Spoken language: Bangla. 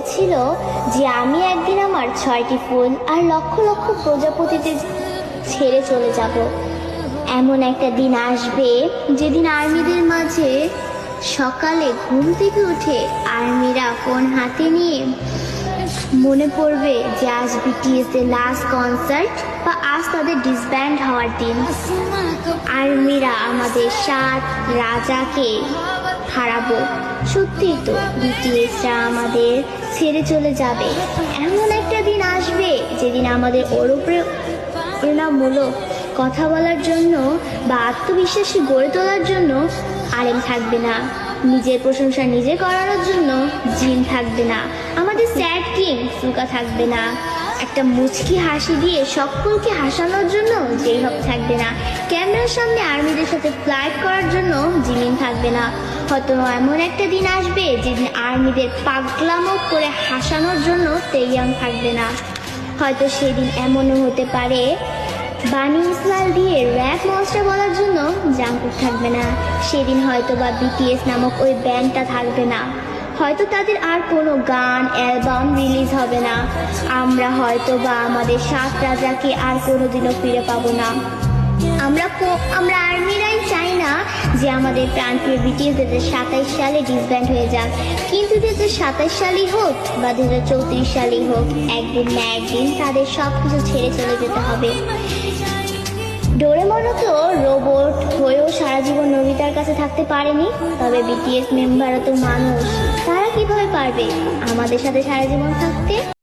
বলেছিল যে আমি একদিন আমার 6টি ফুল আর লক্ষ লক্ষ প্রজাপতিদের ছেড়ে চলে যাব। এমন একটা দিন আসবে যেদিন আর্মিদের মাঝে সকালে ঘুম থেকে উঠে আর্মিরা ফোন হাতে নিয়ে মনে পড়বে যে আজ বিটিএস এর লাস্ট কনসার্ট বা আজ তাদের ডিসব্যান্ড হওয়ার দিন। আর্মিরা আমাদের 7 রাজাকে হারাবো। সত্যি তো, বিটিএসরা আমাদের ছেড়ে চলে যাবে। এমন একটা দিন আসবে যেদিন আমাদের ওর উপরে প্রেরণামূলক কথা বলার জন্য বা আত্মবিশ্বাসী গড়ে তোলার জন্য আরেম থাকবে না, নিজের প্রশংসা নিজে করানোর জন্য জিন থাকবে না, আমাদের স্যাড কিং সুকা থাকবে না, একটা মুচকি হাসি দিয়ে সকলকে হাসানোর জন্য যেই হোক থাকবে না, ক্যামেরার সামনে আর্মিদের সাথে ফ্লাইট করার জন্য জিমিন থাকবে না। হয়তো এমন একটা দিন আসবে যেদিন আর্মিদের পাগলামো করে হাসানোর জন্য তেইয়াং থাকবে না। হয়তো সেদিন এমনও হতে পারে বানি ইসমাইল দিয়ে র্যাপ মনস্টার বলার জন্য জাঙ্কুক থাকবে না। সেদিন হয়তো বা বিটিএস নামক ওই ব্যান্ডটা থাকবে না। হয়তো তাদের আর কোনো গান অ্যালবাম রিলিজ হবে না। আমরা হয়তো বা আমাদের 7 রাজাকে আর কোনোদিনও ফিরে পাবো না। আমরা আর্মিরাই চাই না যে আমাদের প্রাণপ্রিয় বিটিএস 2027 সালে ডিসব্যান্ড হয়ে যাক, কিন্তু 2027 সালই হোক বা 2034 সালই হোক, একদিন না একদিন তাদের সব কিছু ছেড়ে চলে যেতে হবে। ডোরেমনও তো রোবট হয়েও সারা জীবন নোবিতার কাছে থাকতে পারেনি, তবে বিটিএস মেম্বারও তো মানুষ, তারা কিভাবে পারবে আমাদের সাথে সারা জীবন থাকতে?